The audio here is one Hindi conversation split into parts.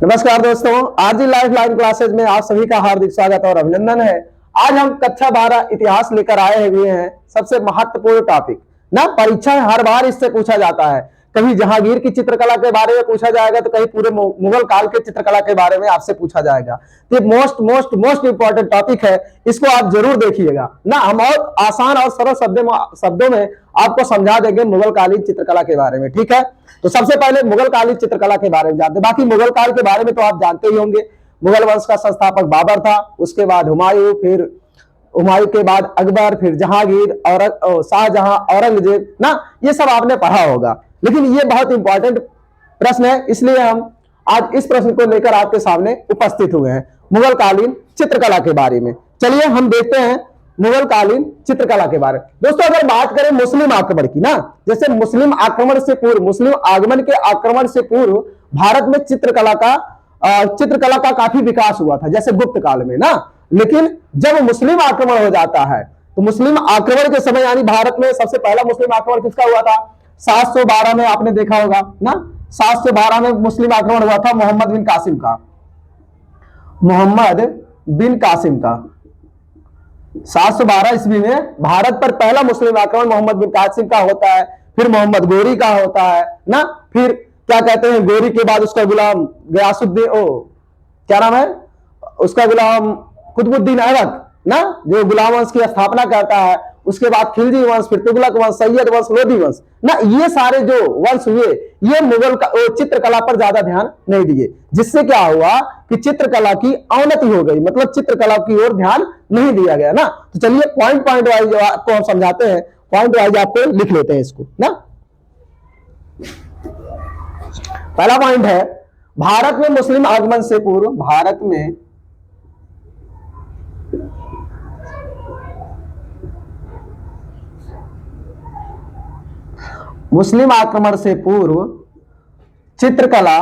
नमस्कार दोस्तों, आरजी लाइफ लाइन क्लासेज में आप सभी का हार्दिक स्वागत और अभिनंदन है। आज हम कक्षा 12 इतिहास लेकर आए हुए हैं। सबसे महत्वपूर्ण टॉपिक ना, परीक्षा में हर बार इससे पूछा जाता है। कभी जहांगीर की चित्रकला के बारे में पूछा जाएगा तो कहीं पूरे मुगल काल के चित्रकला के बारे में आपसे पूछा जाएगा। तो ये most most most important topic है, इसको आप जरूर देखिएगा ना। हम और आसान और सरल शब्दों में आपको समझा देंगे मुगल कालीन चित्रकला के बारे में, ठीक है। तो सबसे पहले मुगल कालीन चित्रकला के बारे में जानते हैं। बाकी मुगल काल के बारे में तो आप जानते ही होंगे। मुगल वंश का संस्थापक बाबर था, उसके बाद हुमायूं, फिर हुमायूं के बाद अकबर, फिर जहांगीर और शाहजहां, औरंगजेब ना, ये सब आपने पढ़ा होगा। लेकिन ये बहुत इंपॉर्टेंट प्रश्न है, इसलिए हम आज इस प्रश्न को लेकर आपके सामने उपस्थित हुए हैं, मुगल कालीन चित्रकला के बारे में। चलिए हम देखते हैं मुगल कालीन चित्रकला के बारे में। दोस्तों अगर बात करें मुस्लिम आक्रमण की ना, जैसे मुस्लिम आक्रमण से पूर्व, मुस्लिम आगमन के आक्रमण से पूर्व भारत में चित्रकला का काफी विकास हुआ था, जैसे गुप्त काल में ना। लेकिन जब मुस्लिम आक्रमण हो जाता है तो मुस्लिम आक्रमण के समय, यानी भारत में सबसे पहला मुस्लिम आक्रमण किसका हुआ था? 712 में आपने देखा होगा ना। 712 में मुस्लिम आक्रमण हुआ था मोहम्मद बिन कासिम का। 712 ईस्वी में भारत पर पहला मुस्लिम आक्रमण मोहम्मद बिन कासिम का होता है। फिर मोहम्मद गोरी का होता है ना। फिर क्या कहते हैं, गोरी के बाद उसका गुलाम गयासुद्दीन, क्या नाम है उसका, गुलाम कुतुबुद्दीन ऐबक ना, जो गुलाम वंश की स्थापना करता है। उसके बाद खिलजी वंश, फिर तुगलक वंश, सैयद वंश, लोधी वंश ना, ये सारे जो वंश हुए, ये मुगल चित्रकला पर ज्यादा ध्यान नहीं दिए, जिससे क्या हुआ कि चित्रकला की अवनति हो गई, मतलब चित्रकला की ओर ध्यान नहीं दिया गया ना। तो चलिए पॉइंट वाइज आपको हम समझाते हैं, पॉइंट वाइज आपको लिख लेते हैं इसको ना। पहला पॉइंट है, भारत में मुस्लिम आगमन से पूर्व, भारत में मुस्लिम आक्रमण से पूर्व चित्रकला,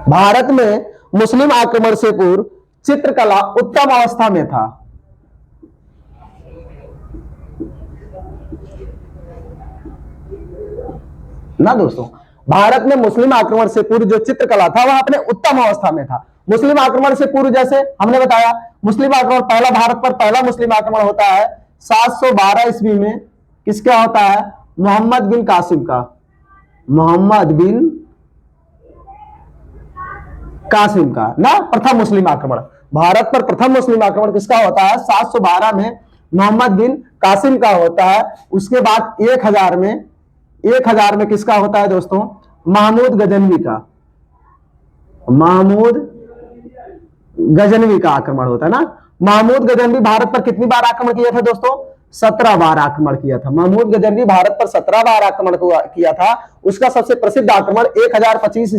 भारत में मुस्लिम आक्रमण से पूर्व चित्रकला उत्तम अवस्था में था। ना दोस्तों, भारत में मुस्लिम आक्रमण से पूर्व जो चित्रकला था वह अपने उत्तम अवस्था में था। मुस्लिम आक्रमण से पूर्व, जैसे हमने बताया, मुस्लिम आक्रमण पहला, भारत पर पहला मुस्लिम आक्रमण होता है 712 ईस्वी में। किसका होता है? मोहम्मद बिन कासिम का। मोहम्मद बिन कासिम का ना, प्रथम मुस्लिम आक्रमण। भारत पर प्रथम मुस्लिम आक्रमण किसका होता है? 712 में मोहम्मद बिन कासिम का होता है। उसके बाद 1000 में किसका होता है दोस्तों? महमूद गजनवी का। महमूद गजनवी का आक्रमण होता है ना। महमूद गजनवी भारत पर कितनी बार आक्रमण किया था दोस्तों? 17 बार आक्रमण किया था। महमूद गजनवी भारत पर 17 बार आक्रमण किया था। उसका सबसे प्रसिद्ध आक्रमण 1025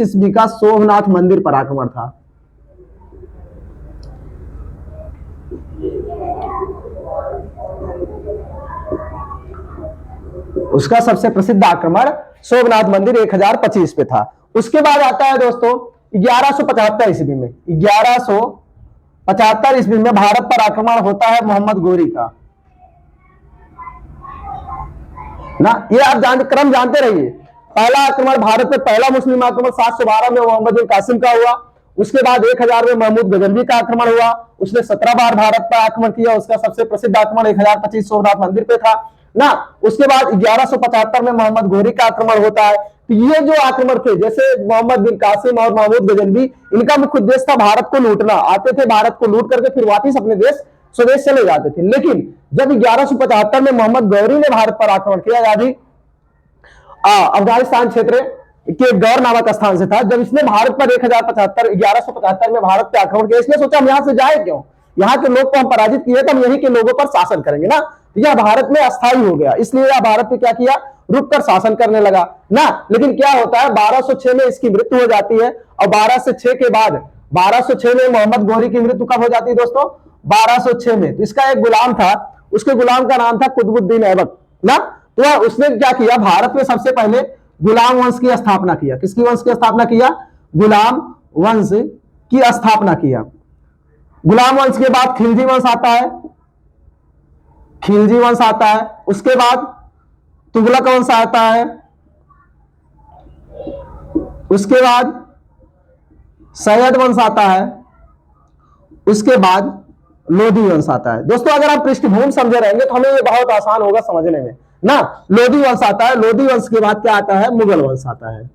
ईस्वी का सोमनाथ मंदिर पर आक्रमण था। उसका सबसे प्रसिद्ध आक्रमण सोमनाथ मंदिर 1025 पे था। उसके बाद आता है दोस्तों 1175 ईस्वी में। 1175 ईस्वी में भारत पर आक्रमण होता है मोहम्मद गोरी का ना। ये आप क्रम जानते रहिए। पहला आक्रमण, भारत में पहला मुस्लिम आक्रमण 712 में मोहम्मद बिन कासिम का हुआ। उसके बाद 1000 में महमूद गजनवी का आक्रमण हुआ। उसने 17 बार भारत पर आक्रमण किया। उसका सबसे प्रसिद्ध आक्रमण 1025 सोमनाथ मंदिर पे था ना। उसके बाद 1175 में मोहम्मद गोरी का आक्रमण होता है। तो ये जो आक्रमण थे, जैसे मोहम्मद बिन कासिम और महमूद गजनवी, इनका मुख्य उद्देश्य था भारत को लूटना। आते थे, भारत को लूट करके फिर वापिस अपने देश स्वदेश चले जाते थे। लेकिन जब 1175 में मोहम्मद गौरी ने भारत पर आक्रमण किया, यानी अफगानिस्तान क्षेत्र के गौर नामक स्थान से था, जब इसने भारत पर 1175 में भारत पर आक्रमण किया, इसने सोचा हम यहां से जाए क्यों, यहाँ के लोग को हम पराजित किए तो हम यहीं के लोगों पर शासन करेंगे ना। यह भारत में अस्थायी हो गया, इसलिए यह भारत पे क्या किया, रुक कर शासन करने लगा ना। लेकिन क्या होता है, 1206 में इसकी मृत्यु हो जाती है। और 1206 के बाद 1206 में मोहम्मद गोरी की मृत्यु कब हो जाती है दोस्तों? 1206 में। तो इसका एक गुलाम था, उसके गुलाम का नाम था कुतुबुद्दीन ऐबक ना। तो उसने क्या किया, भारत में सबसे पहले गुलाम वंश की स्थापना किया। किसकी वंश की स्थापना किया? गुलाम वंश की स्थापना किया। गुलाम वंश के बाद खिलजी वंश आता है। खिलजी वंश आता है। उसके बाद तुगलक वंश आता है। उसके बाद सैयद वंश आता है, उसके बाद लोधी वंश आता है। दोस्तों अगर आप पृष्ठभूमि समझे रहेंगे तो हमें ये बहुत आसान होगा समझने में ना। लोधी वंश आता है, लोधी वंश के बाद क्या आता है, मुगल वंश आता है,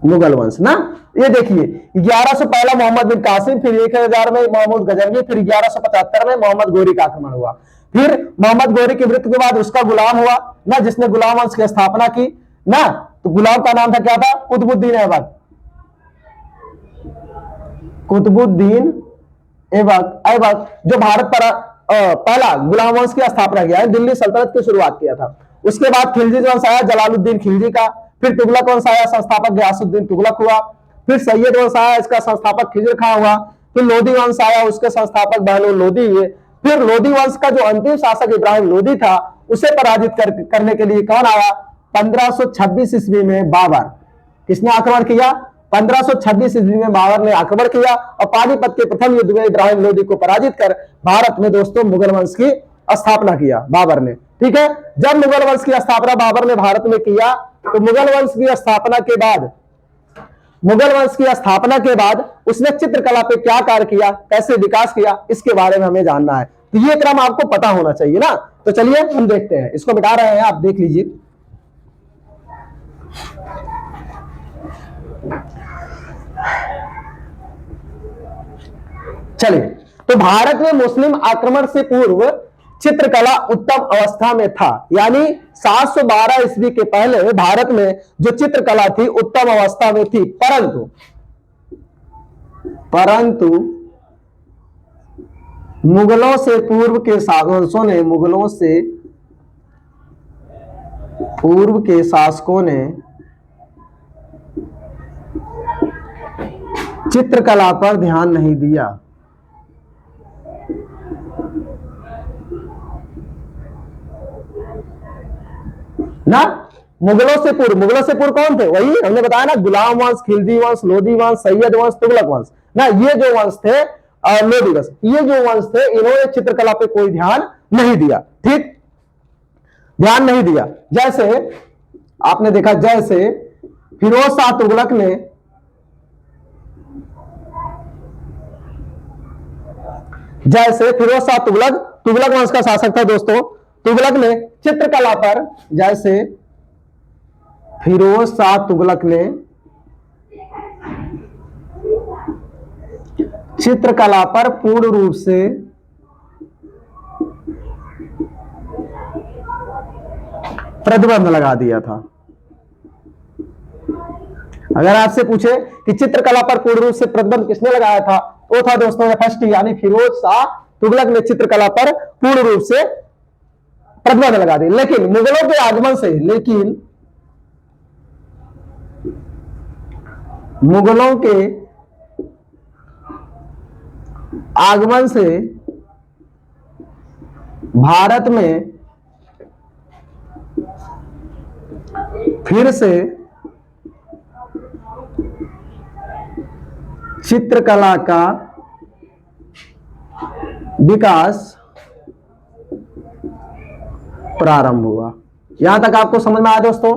मुगल वंश ना। ये देखिए 1100 पहला मोहम्मद बिन कासिम, फिर 1000 में मोहम्मद गजनवी, फिर 1175 में मोहम्मद गोरी का आक्रमण हुआ। फिर मोहम्मद गोरी की मृत्यु के बाद उसका गुलाम हुआ ना, जिसने गुलाम वंश की स्थापना की ना। तो गुलाम का नाम था क्या था, कुतुबुद्दीन ऐबक, कुतुबुद्दीन ऐबक जो भारत पर पहला गुलाम वंश की स्थापना किया है, दिल्ली सल्तनत की शुरुआत किया था। उसके बाद खिलजी वंश आया, जलालुद्दीन खिलजी का। फिर तुगलक वंश आया, संस्थापक गयासुद्दीन तुगलक हुआ। फिर सैयद वंश आया, इसका संस्थापक खिजर खां हुआ। फिर लोधी वंश आया, उसके संस्थापक बहलोल लोधी हुए। फिर लोधी वंश का जो अंतिम शासक इब्राहिम लोधी था, उसे पराजित करने के लिए कौन आया, 1526 ईस्वी में बाबर। किसने आक्रमण किया, 1526 ईस्वी में बाबर ने आक्रमण किया और पानीपत के प्रथम युद्ध में इब्राहिम लोधी को पराजित कर भारत में दोस्तों मुगल वंश की स्थापना किया बाबर ने। ठीक है, जब मुगल वंश की स्थापना बाबर ने भारत में किया तो मुगल वंश की स्थापना के बाद उसने चित्रकला पे क्या कार्य किया, कैसे विकास किया, इसके बारे में हमें जानना है। तो ये क्रम आपको पता होना चाहिए ना। तो चलिए हम देखते हैं, इसको मिटा रहे हैं, आप देख लीजिए। चलिए, तो भारत में मुस्लिम आक्रमण से पूर्व चित्रकला उत्तम अवस्था में था, यानी 712 ईस्वी के पहले भारत में जो चित्रकला थी उत्तम अवस्था में थी। परंतु मुगलों से पूर्व के शासकों ने चित्रकला पर ध्यान नहीं दिया। ना, मुगलों से पूर्व कौन थे, वही हमने बताया ना, गुलाम वंश, खिलजी वंश, लोधी वंश, सैयद वंश, तुगलक वंश ना। ये जो वंश थे, लोधी वंश, ये जो वंश थे, इन्होंने चित्रकला पे कोई ध्यान नहीं दिया। ठीक, ध्यान नहीं दिया। जैसे आपने देखा, जैसे फिरोज शाह तुगलक ने तुगलक वंश का शासक था दोस्तों। तुगलक ने चित्रकला पर, जैसे फिरोज शाह तुगलक ने चित्रकला पर पूर्ण रूप से प्रतिबंध लगा दिया था। अगर आपसे पूछे कि चित्रकला पर पूर्ण रूप से प्रतिबंध किसने लगाया था, वो था दोस्तों फर्स्ट, यानी फिरोज शाह तुगलक ने चित्रकला पर पूर्ण रूप से प्रतिबंध लगा दी। लेकिन मुगलों के आगमन से भारत में फिर से चित्रकला का विकास प्रारंभ हुआ। यहां तक आपको समझ में आया दोस्तों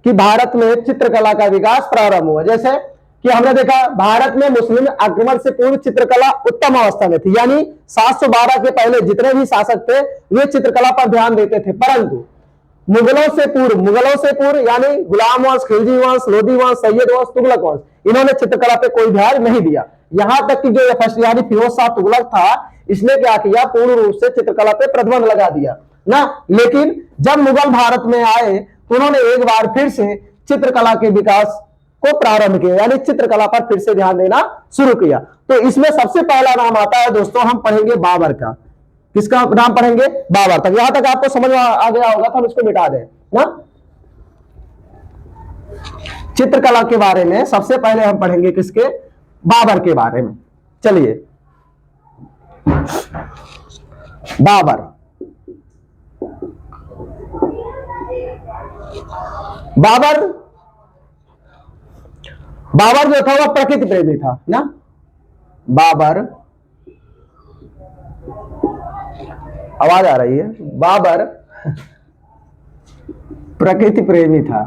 कि भारत में चित्रकला का विकास प्रारंभ हुआ। जैसे कि हमने देखा, भारत में मुस्लिम आक्रमण से पूर्व चित्रकला उत्तम अवस्था में थी, यानी 712 के पहले जितने भी शासक थे वे चित्रकला पर ध्यान देते थे। परंतु मुगलों से पूर्व यानी गुलाम वंश, खिलजी वंश, लोधी वंश, सैयद वंश, तुगलक वंश, इन्होंने चित्रकला पे कोई ध्यान नहीं दिया। यहां तक कि जो फर्स्ट यानी फिरोज शाह तुगलक था, इसने क्या किया, पूर्ण रूप से चित्रकला पे प्रतिबंध लगा दिया ना। लेकिन जब मुगल भारत में आए तो उन्होंने एक बार फिर से चित्रकला के विकास को प्रारंभ किया, यानी चित्रकला पर फिर से ध्यान देना शुरू किया। तो इसमें सबसे पहला नाम आता है दोस्तों, हम पढ़ेंगे बाबर का। किसका नाम पढ़ेंगे, बाबर तक। यहां तक आपको समझ आ गया होगा, तो हम इसको मिटा दें ना। चित्रकला के बारे में सबसे पहले हम पढ़ेंगे किसके, बाबर के बारे में। चलिए, बाबर जो था वह प्रकृति प्रेमी था ना। बाबर, आवाज आ रही है, बाबर प्रकृति प्रेमी था।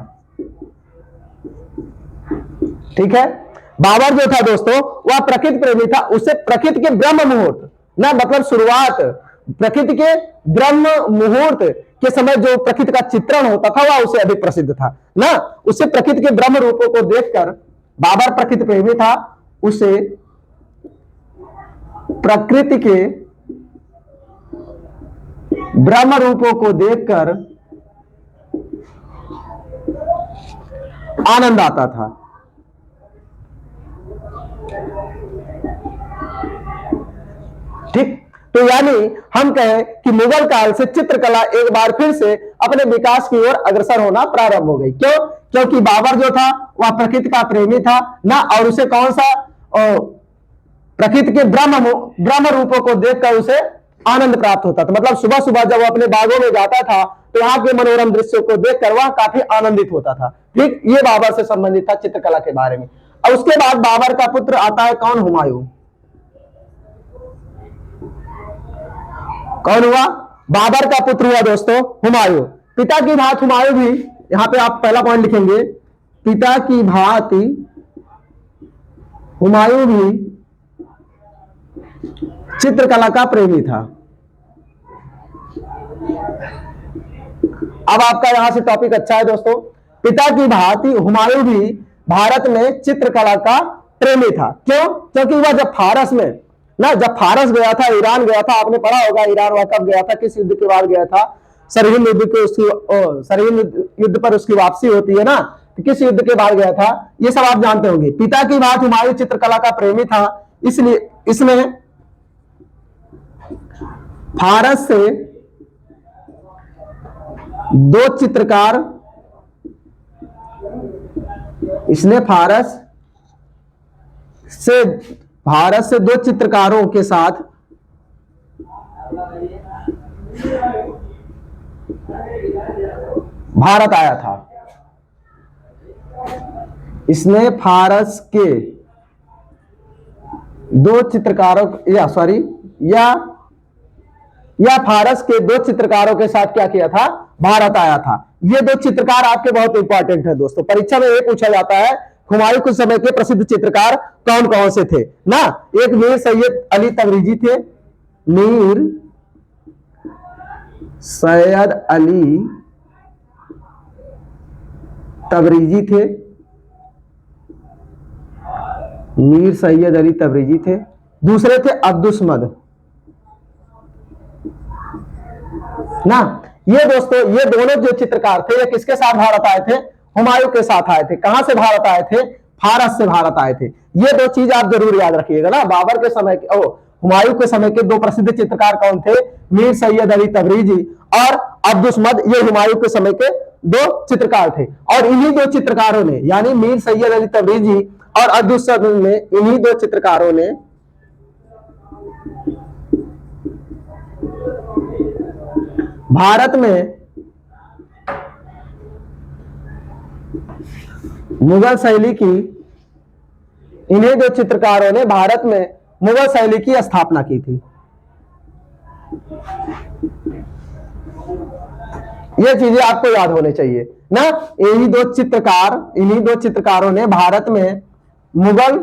ठीक है। बाबर जो था दोस्तों वह प्रकृति प्रेमी था, उसे प्रकृति के ब्रह्म मुहूर्त ना, मतलब शुरुआत, प्रकृति के ब्रह्म मुहूर्त के समय जो प्रकृति का चित्रण होता था वह उसे अधिक प्रसिद्ध था ना। उसे प्रकृति के ब्रह्म रूपों को देखकर, बाबर प्रकृति प्रेमी था, उसे प्रकृति के ब्रह्म रूपों को देखकर आनंद आता था। ठीक, तो यानी हम कहें कि मुगल काल से चित्रकला एक बार फिर से अपने विकास की ओर अग्रसर होना प्रारंभ हो गई। क्यों? क्योंकि बाबर जो था वह प्रकृति का प्रेमी था ना, और उसे कौन सा प्रकृति के ब्रह्म रूपों को देखकर उसे आनंद प्राप्त होता था। मतलब सुबह सुबह जब वो अपने बागों में जाता था तो वहां के मनोरम दृश्यों को देखकर वह काफी आनंदित होता था। ठीक, ये बाबर से संबंधित था चित्रकला के बारे में। और उसके बाद बाबर का पुत्र आता है कौन? हुमायूं। कौन हुआ? बाबर का पुत्र हुआ दोस्तों हुमायूं। पिता की भांति हुमायूं भी, यहां पे आप पहला पॉइंट लिखेंगे, पिता की भांति हुमायूं भी चित्रकला का प्रेमी था। अब आपका यहां से टॉपिक अच्छा है दोस्तों। पिता की भांति हुमायूं भी भारत में चित्रकला का प्रेमी था। क्यों? क्योंकि वह जब फारस में ना, जब फारस गया था, ईरान गया था, आपने पढ़ा होगा ईरान वह कब गया था, किस युद्ध के बाद गया था? सरहिंद युद्ध के, उसकी सरहिंद युद्ध पर उसकी वापसी होती है ना, तो किस युद्ध के बाद गया था ये सब आप जानते होंगे। पिता की भांति हुमायूं चित्रकला का प्रेमी था, इसलिए इसने फारस से दो चित्रकार, इसने भारत से दो चित्रकारों के साथ भारत आया था। इसने फारस के दो चित्रकारों या फारस के दो चित्रकारों के साथ क्या किया था? भारत आया था। ये दो चित्रकार आपके बहुत इंपॉर्टेंट है दोस्तों, परीक्षा में ये पूछा जाता है हुमायूं के समय के प्रसिद्ध चित्रकार कौन कौन से थे ना। एक मीर सैयद अली तबरेजी थे, मीर सैयद अली तबरेजी थे, मीर सैयद अली तबरेजी थे। दूसरे थे अब्दुस्मद ना। ये दोस्तों, ये दोनों जो चित्रकार थे ये किसके साथ भारत आए थे? हुमायूं के साथ आए थे। कहां से भारत आए थे? फारस से भारत आए थे। ये दो चीज आप जरूर याद रखिएगा ना। बाबर के समय के, हुमायूं के समय के दो प्रसिद्ध चित्रकार कौन थे? मीर सैयद अली तबरेजी और अब्दुस्मद। ये हुमायूं के समय के दो चित्रकार थे। और इन्हीं दो चित्रकारों ने, यानी मीर सैयद अली तबरेजी और अब्दुस्मद ने, इन्हीं दो चित्रकारों ने भारत में मुगल शैली की, इन्हीं दो चित्रकारों ने भारत में मुगल शैली की स्थापना की थी। ये चीजें आपको याद होने चाहिए ना। इन्हीं दो चित्रकारों ने भारत में मुगल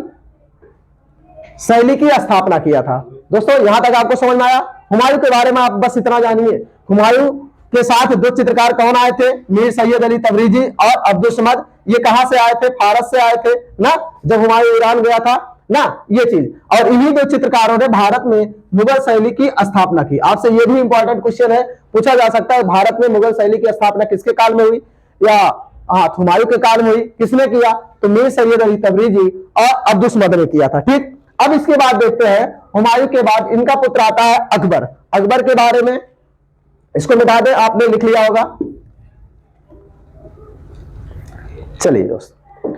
शैली की स्थापना किया था। दोस्तों यहां तक आपको समझ में आया? हुमायूं के बारे में आप बस इतना जानिए। हुमायूं के साथ दो चित्रकार कौन आए थे? मीर सैयद अली तबरेजी और अब्दुस्मद। ये कहां से आए थे? फारस से आए थे ना, जब हुमायूं ईरान गया था ना, ये चीज। और इन्हीं दो चित्रकारों ने भारत में मुगल शैली की स्थापना की। आपसे ये भी इंपॉर्टेंट क्वेश्चन है, पूछा जा सकता है भारत में मुगल शैली की स्थापना किसके काल में हुई? या हुमायूं के काल में हुई। किसने किया? तो मीर सैयद अली तबरेजी और अब्दुस्मद ने किया था। ठीक, अब इसके बाद देखते हैं हुमायूं के बाद इनका पुत्र आता है अकबर। अकबर के बारे में इसको मिटा दें, आपने लिख लिया होगा। चलिए दोस्तों,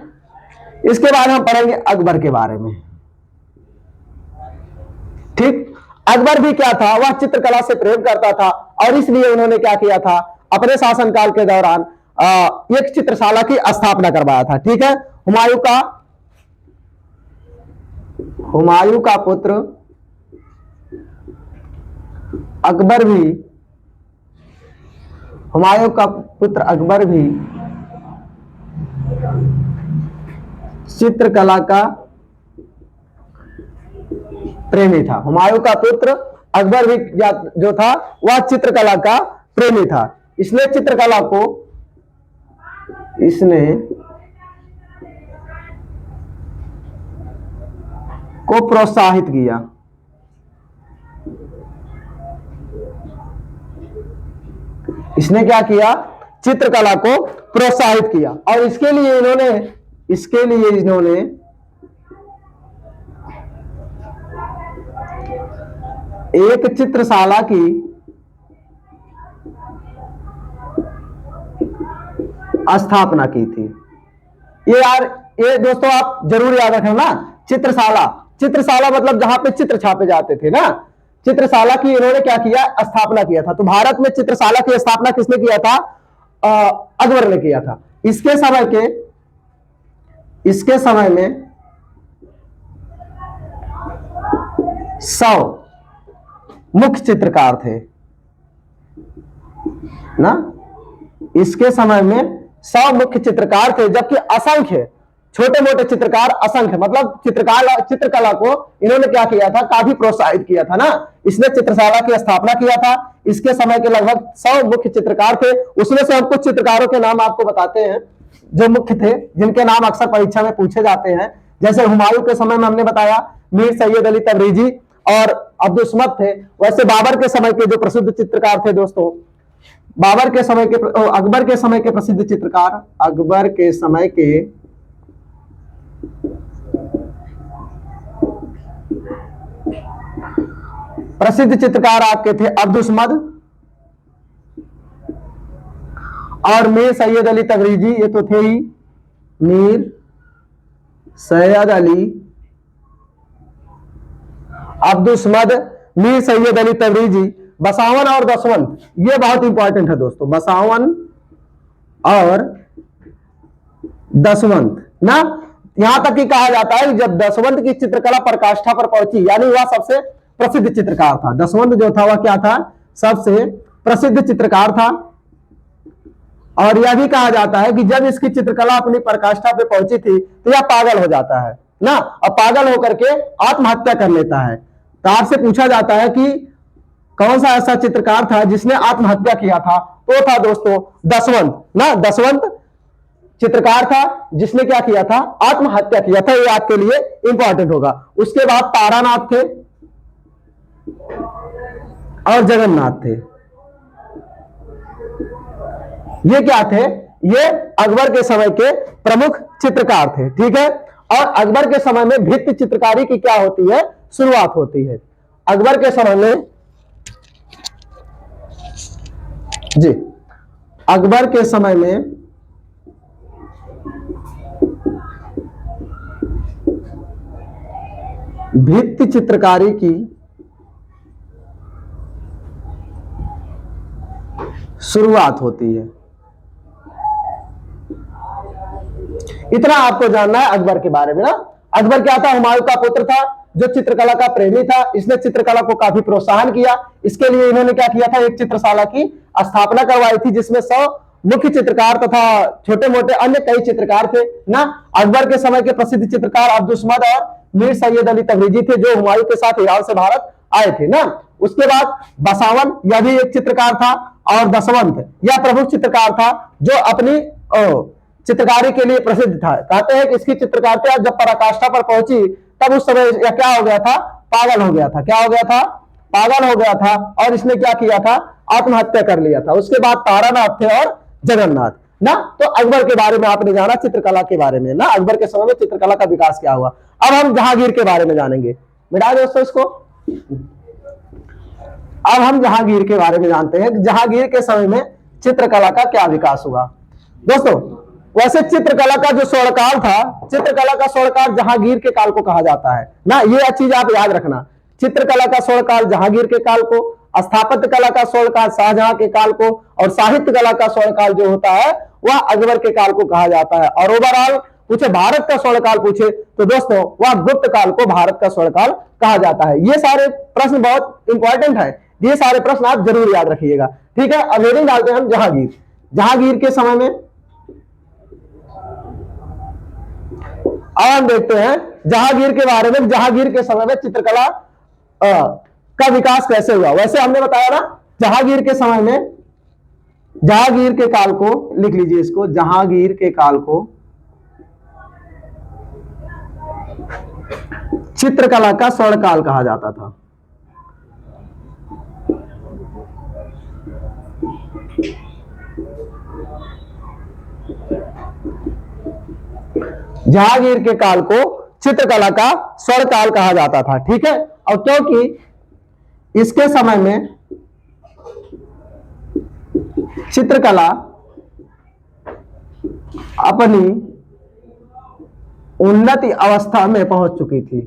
इसके बाद हम पढ़ेंगे अकबर के बारे में। ठीक, अकबर भी क्या था? वह चित्रकला से प्रेम करता था और इसलिए उन्होंने क्या किया था? अपने शासनकाल के दौरान एक चित्रशाला की स्थापना करवाया था। ठीक है, हुमायूं का पुत्र अकबर भी, चित्रकला का प्रेमी था। हुमायूं का पुत्र अकबर भी जो था वह चित्रकला का प्रेमी था। इसने चित्रकला को प्रोत्साहित किया। इसने क्या किया? चित्रकला को प्रोत्साहित किया। और इसके लिए इन्होंने एक चित्रशाला की स्थापना की थी। ये दोस्तों आप जरूर याद रखना ना, चित्रशाला मतलब जहां पे चित्र छापे जाते थे ना, चित्रशाला की इन्होंने क्या किया? स्थापना किया था। तो भारत में चित्रशाला की स्थापना किसने किया था? अकबर ने किया था। इसके समय में 100 मुख्य चित्रकार थे ना। इसके समय में 100 मुख्य चित्रकार थे, जबकि असंख्य छोटे मोटे चित्रकार असंख्य, मतलब चित्रकला को इन्होंने क्या किया था? काफी प्रोत्साहित किया था ना। इसने चित्रशाला की स्थापना किया था। इसके समय के लगभग 100 मुख्य चित्रकार थे। उसमें से हम कुछ चित्रकारों के नाम आपको बताते हैं जो मुख्य थे, जिनके नाम अक्सर परीक्षा में पूछे जाते हैं। जैसे हुमायूं के समय में हमने बताया मीर सैयद अली तबरेजी और अब्दुल समद थे। वैसे बाबर के समय के जो प्रसिद्ध चित्रकार थे दोस्तों, अकबर के समय के प्रसिद्ध चित्रकार, अकबर के समय के प्रसिद्ध चित्रकार आपके थे अब्दुल समद और मीर सैयद अली तबरेजी। ये तो थे ही मीर सैयद अली, अब्दुल समद, मीर सैयद अली तबरेजी, बसावन और दसवंत। ये बहुत इंपॉर्टेंट है दोस्तों, बसावन और दसवंत ना। यहां तक कि कहा जाता है कि जब दसवंत की चित्रकला पराकाष्ठा पर पहुंची, यानी वह सबसे प्रसिद्ध चित्रकार था। दसवंत जो था वह क्या था? सबसे प्रसिद्ध चित्रकार था। और यह भी कहा जाता है कि जब इसकी चित्रकला अपनी पराकाष्ठा पे पहुंची थी तो यह पागल हो जाता है ना, और पागल होकर के आत्महत्या कर लेता है। तो आपसे पूछा जाता है कि कौन सा ऐसा चित्रकार था जिसने आत्महत्या किया था? तो था दोस्तों दसवंत ना। दसवंत चित्रकार था जिसने क्या किया था? आत्महत्या किया था। ये आपके लिए इंपॉर्टेंट होगा। उसके बाद तारानाथ थे और जगन्नाथ थे। ये क्या थे? ये अकबर के समय के प्रमुख चित्रकार थे। ठीक है। और अकबर के समय में भित्ति चित्रकारी की क्या होती है? शुरुआत होती है। अकबर के समय में अकबर के समय में भित्ति चित्रकारी की शुरुआत होती है। इतना आपको जानना है अकबर के बारे में ना। अकबर क्या था? हुमायूं का पुत्र था जो चित्रकला का प्रेमी था। इसने चित्रकला को काफी प्रोत्साहन किया। इसके लिए इन्होंने क्या किया था? एक चित्रशाला की स्थापना करवाई थी जिसमें 100 मुख्य चित्रकार तथा छोटे मोटे अन्य कई चित्रकार थे ना। अकबर के समय के प्रसिद्ध चित्रकार अब्दुल समद और मीर सैयद अली तबरेजी थे जो हुमायूं के साथ ईरान से भारत आए थे ना। उसके बाद बसावन, यह भी एक चित्रकार था, और दसवंत यह प्रमुख चित्रकार था जो अपनी चित्रकारी के लिए प्रसिद्ध था। कहते हैं कि इसकी चित्रकारिता जब पराकाष्ठा पर पहुंची तब उस समय यह क्या हो गया था? पागल हो गया था। क्या हो गया था? पागल हो गया था। और इसने क्या किया था? आत्महत्या कर लिया था। उसके बाद तारानाथ थे और जगन्नाथ ना। तो अकबर के बारे में आपने जाना, चित्रकला के बारे में ना, अकबर के समय में चित्रकला का विकास क्या हुआ। अब हम जहांगीर के बारे में जानेंगे। मिटा दोस्तों इसको। अब हम जहांगीर के बारे में जानते हैं कि जहांगीर के समय में चित्रकला का क्या विकास हुआ। दोस्तों वैसे चित्रकला का जो स्वर्णकाल था, चित्रकला का स्वर्णकाल जहांगीर के काल को कहा जाता है ना। ये चीज आप याद रखना। चित्रकला का स्वर्णकाल जहांगीर के काल को, स्थापत्य कला का स्वर्णकाल शाहजहां के काल को, और साहित्य कला का स्वर्णकाल जो होता है वह अकबर के काल को कहा जाता है। और ओवरऑल पूछे भारत का स्वर्णकाल पूछे तो दोस्तों वह गुप्त काल को भारत का स्वर्णकाल कहा जाता है। ये सारे प्रश्न बहुत इंपॉर्टेंट है। ये सारे प्रश्न आप जरूर याद रखिएगा। ठीक है। अब हेडिंग डालते हैं हम जहांगीर। जहांगीर के समय में अब हम देखते हैं जहांगीर के बारे में, जहांगीर के समय में चित्रकला का विकास कैसे हुआ। वैसे हमने बताया ना, जहांगीर के समय में, जहांगीर के काल को लिख लीजिए इसको, जहांगीर के काल को चित्रकला का स्वर्ण काल कहा जाता था। जहांगीर के काल को चित्रकला का स्वर्ण काल कहा जाता था, ठीक है। और क्योंकि इसके समय में चित्रकला अपनी उन्नति अवस्था में पहुंच चुकी थी।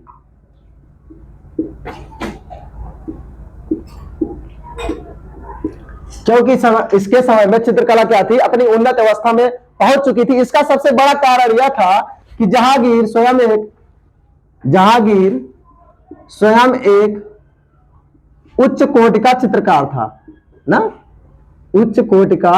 क्योंकि इसके समय में चित्रकला क्या थी, अपनी उन्नत अवस्था में पहुंच चुकी थी। इसका सबसे बड़ा कारण यह था कि जहांगीर स्वयं एक उच्च कोटि का चित्रकार था ना, उच्च कोटि का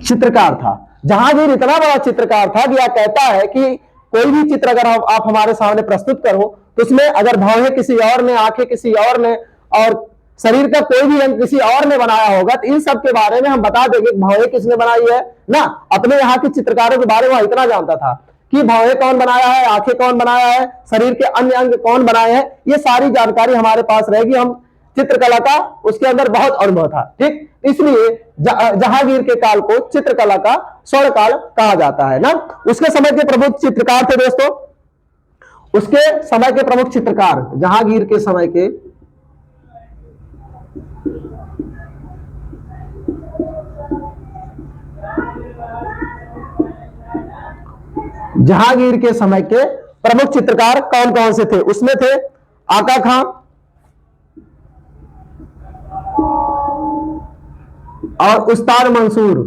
चित्रकार था। जहांगीर इतना बड़ा चित्रकार था कि यह कहता है कि कोई भी चित्र अगर आप हमारे सामने प्रस्तुत करो तो उसमें अगर भौहें किसी और ने, आंखें किसी और ने, और शरीर का कोई भी अंग किसी और ने बनाया होगा तो इन सब के बारे में हम बता देंगे भौहें किसने बनाई है ना। अपने यहाँ के चित्रकारों के बारे में वह इतना जानता था कि भौहें कौन बनाया है, आंखें कौन बनाया है, शरीर के अन्य अंग कौन बनाए हैं, ये सारी जानकारी हमारे पास रहेगी। हम चित्रकला का उसके अंदर बहुत अनुभव था, ठीक। इसलिए जहांगीर के काल को चित्रकला का स्वर्ण काल कहा जाता है ना। उसके समय के प्रमुख चित्रकार थे दोस्तों, उसके समय के प्रमुख चित्रकार, जहांगीर के समय के प्रमुख चित्रकार कौन कौन से थे। उसमें थे आका खां और उस्ताद मंसूर।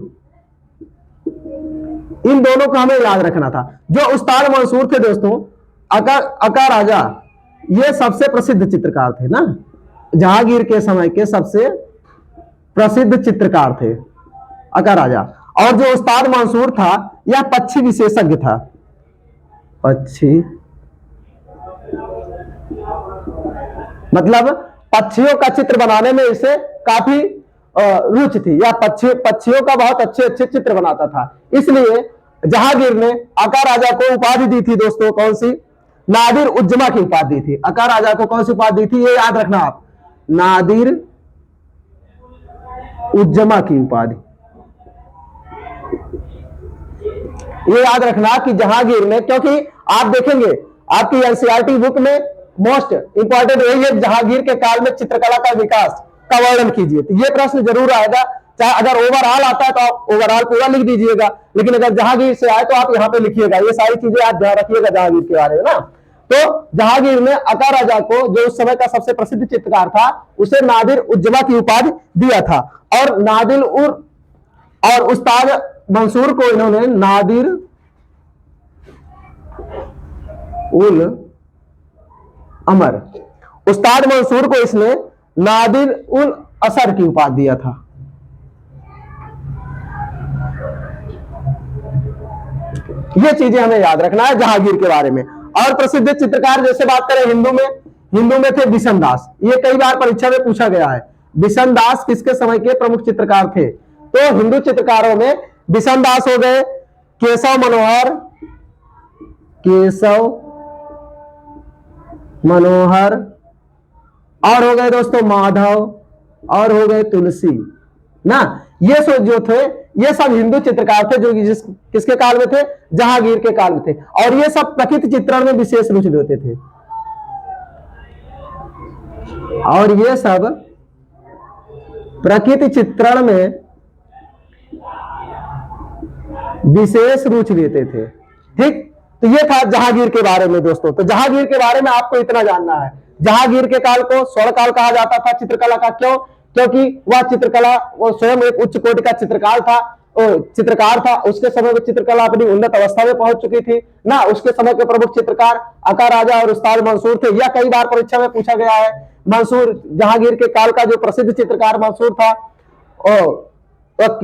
इन दोनों को हमें याद रखना था। जो उस्ताद मंसूर थे दोस्तों, अका राजा, ये सबसे प्रसिद्ध चित्रकार थे ना, जहांगीर के समय के सबसे प्रसिद्ध चित्रकार थे अका राजा। और जो उस्ताद मंसूर था यह पक्षी विशेषज्ञ था, पक्षी मतलब पक्षियों का चित्र बनाने में इसे काफी रुचि थी, या पक्षियों का बहुत अच्छे अच्छे चित्र बनाता था। इसलिए जहांगीर ने अका राजा को उपाधि दी थी दोस्तों, कौन सी, नादिर उज्जमा की उपाधि दी थी। अका राजा को कौन सी उपाधि दी थी, ये याद रखना आप, नादिर उज्जमा की उपाधि। ये याद रखना कि जहांगीर ने, क्योंकि आप देखेंगे आपकी एनसीईआरटी बुक में मोस्ट इंपॉर्टेंट यही है, जहांगीर के काल में चित्रकला का विकास का वर्णन कीजिए। तो ये प्रश्न जरूर आएगा, चाहे अगर ओवरऑल आता है तो आप ओवरऑल पूरा लिख दीजिएगा, लेकिन अगर जहांगीर से आए तो आप यहाँ पे लिखिएगा। ये सारी चीजें आप ध्यान रखिएगा जहांगीर के बारे में ना। तो जहांगीर ने अका राजा को, जो उस समय का सबसे प्रसिद्ध चित्रकार था, उसे नादिर उज्जमा की उपाधि दिया था। और नादिर और उस्ताद मंसूर को इन्होंने नादिर उल अमर, उस्ताद मंसूर को इसने नादिर उल असर की उपाधि दिया था। ये चीजें हमें याद रखना है जहांगीर के बारे में। और प्रसिद्ध चित्रकार जैसे बात करें हिंदू में थे बिशन दास। ये कई बार परीक्षा में पूछा गया है, बिशन दास किसके समय के प्रमुख चित्रकार थे। तो हिंदू चित्रकारों में बिशन दास हो गए, केशव मनोहर, और हो गए दोस्तों माधव, और हो गए तुलसी ना। ये जो थे ये सब हिंदू चित्रकार थे जो किसके काल में थे, जहांगीर के काल में थे। और ये सब प्रकृति चित्रण में विशेष रुचि लेते थे, और ये सब प्रकृति चित्रण में विशेष रुचि लेते थे, ठीक। तो ये था जहांगीर के बारे में दोस्तों। तो जहांगीर के बारे में आपको इतना जानना है। जहांगीर के काल को स्वर्ण काल कहा जाता था चित्रकला का, क्यों, क्योंकि वह चित्रकला, वो स्वयं एक उच्च कोटि का चित्रकार था। उसके समय में चित्रकला अपनी उन्नत अवस्था में पहुंच चुकी थी ना। उसके समय के प्रमुख चित्रकार अका राजा और उस्ताद मंसूर थे। यह कई बार परीक्षा में पूछा गया है। मंसूर, जहांगीर के काल का जो प्रसिद्ध चित्रकार मंसूर था,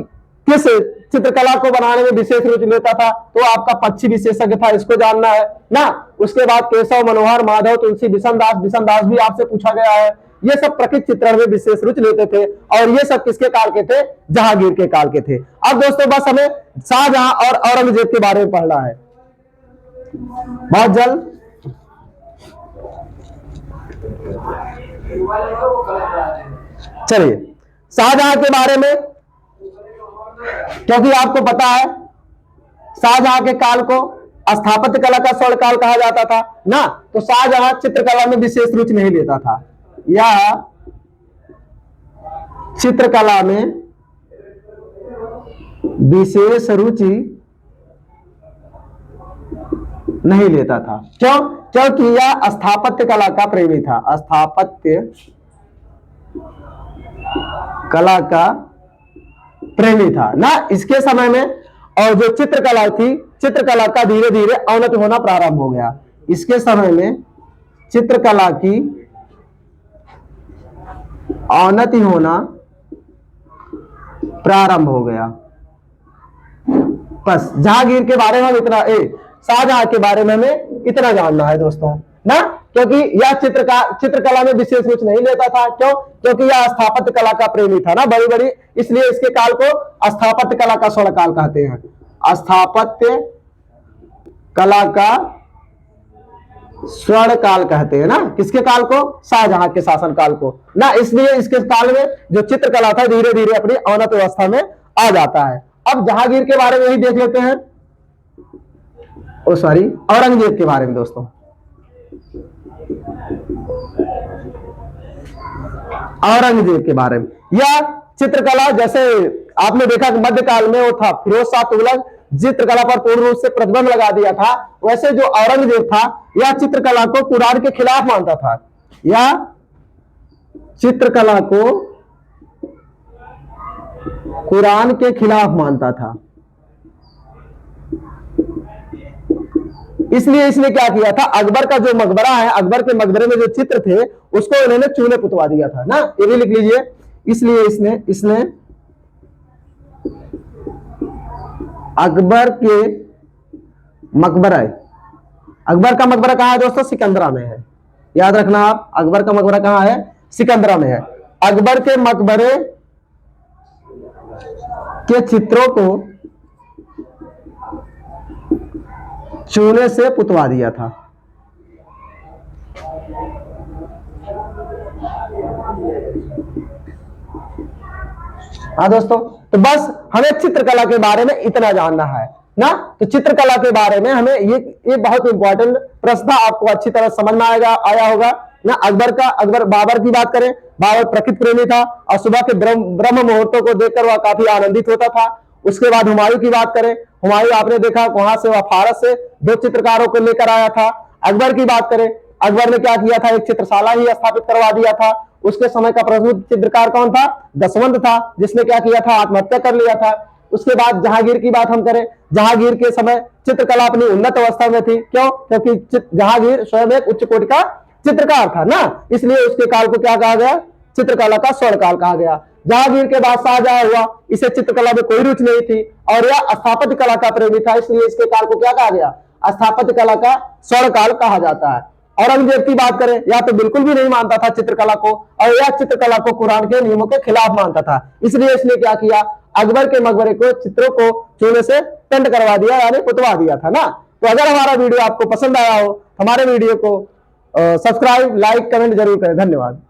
किस चित्रकला को बनाने में विशेष रुचि लेता था, तो आपका पक्षी विशेषज्ञ था, इसको जानना है ना। उसके बाद केशव, मनोहर, माधव, तुलसी, बिशन दास भी आपसे पूछा गया है। ये सब प्रकृति चित्रण में विशेष रुचि लेते थे और ये सब किसके काल के थे? जहांगीर के काल के थे। अब दोस्तों बस हमें शाहजहां और औरंगजेब के बारे में पढ़ना है बहुत जल्द। चलिए शाहजहां के बारे में, क्योंकि आपको पता है शाहजहां के काल को स्थापत्य कला का स्वर्ण काल कहा जाता था ना, तो शाहजहां चित्रकला में विशेष रुचि नहीं लेता था या चित्रकला में विशेष रुचि नहीं लेता था। क्यों? क्योंकि यह स्थापत्य कला का प्रेमी था, स्थापत्य कला का प्रेमी था ना इसके समय में। और जो चित्रकला थी, चित्रकला का धीरे धीरे अवनति होना प्रारंभ हो गया। इसके समय में चित्रकला की अवनति होना प्रारंभ हो गया। बस जहांगीर के बारे में हम इतना, शाहजहां के बारे में हमें इतना जानना है दोस्तों ना, क्योंकि यह चित्रकला में विशेष रुचि नहीं लेता था। क्यों? क्योंकि यह स्थापत्य कला का प्रेमी था ना, बड़ी बड़ी, इसलिए इसके काल को स्थापत्य कला का स्वर्ण काल कहते हैं। स्थापत्य कला का स्वर्ण काल कहते हैं ना, किसके काल को? शाहजहां के शासन काल को ना। इसलिए इसके काल में जो चित्रकला था धीरे धीरे अपनी अवनत अवस्था में आ जाता है। अब जहांगीर के बारे में ही देख लेते हैं, औरंगजेब के बारे में दोस्तों। औरंगजेब के बारे में, यह चित्रकला, जैसे आपने देखा कि मध्यकाल में वो था फिरोज शाह तुगलक, चित्रकला पर पूर्ण रूप से प्रतिबंध लगा दिया था, वैसे जो औरंगजेब था यह चित्रकला को कुरान के खिलाफ मानता था। यह चित्रकला को कुरान के खिलाफ मानता था। इसलिए इसने क्या किया था, अकबर का जो मकबरा है, अकबर के मकबरे में जो चित्र थे उसको इन्होंने चूने पुतवा दिया था ना, ये भी लिख लीजिए। इसलिए इसने अकबर के मकबरा, अकबर का मकबरा कहां है दोस्तों? सिकंदरा में है, याद रखना आप, अकबर का मकबरा कहां है? सिकंदरा में है। अकबर के मकबरे के चित्रों को चूने से पुतवा दिया था। हाँ दोस्तों, तो बस हमें चित्रकला के बारे में इतना जानना है ना। तो चित्रकला के बारे में हमें ये बहुत इंपॉर्टेंट प्रश्न आपको अच्छी तरह समझ में आया होगा ना। अकबर बाबर की बात करें, बाबर प्रकृति प्रेमी था और सुबह के ब्रह्म मुहूर्तों को देखकर वह काफी आनंदित होता था। उसके बाद हुमायूं की बात करें, हुमायूं आपने देखा वहां से वह फारस से 2 चित्रकारों को लेकर आया था। अकबर की बात करें, अकबर ने क्या किया था, एक चित्रशाला ही स्थापित करवा दिया था। उसके समय का प्रसिद्ध चित्रकार कौन था? दसवंत था, जिसने क्या किया था, आत्महत्या कर लिया था। उसके बाद जहांगीर की बात हम करें, जहांगीर के समय चित्रकला अपनी उन्नत अवस्था में थी। क्यों? क्योंकि जहांगीर स्वयं एक उच्च कोटि का चित्रकार था ना, इसलिए उसके काल को क्या कहा गया? चित्रकला का स्वर्ण काल कहा गया। जहांगीर के बाद शाहजहां हुआ, इसे चित्रकला में कोई रुचि नहीं थी और यह स्थापत्य कला का प्रेमी था, इसलिए इसके काल को क्या कहा गया? स्थापत्य कला का स्वर्ण काल कहा जाता है। औरंगजेब की बात करें, या तो बिल्कुल भी नहीं मानता था चित्रकला को, और यह चित्रकला को कुरान के नियमों के खिलाफ मानता था, इसलिए इसने क्या किया, अकबर के मकबरे को चित्रों को चूने से पेंट करवा दिया, यानी पुतवा दिया था ना। तो अगर हमारा वीडियो आपको पसंद आया हो, हमारे वीडियो को सब्सक्राइब, लाइक, कमेंट जरूर करें। धन्यवाद।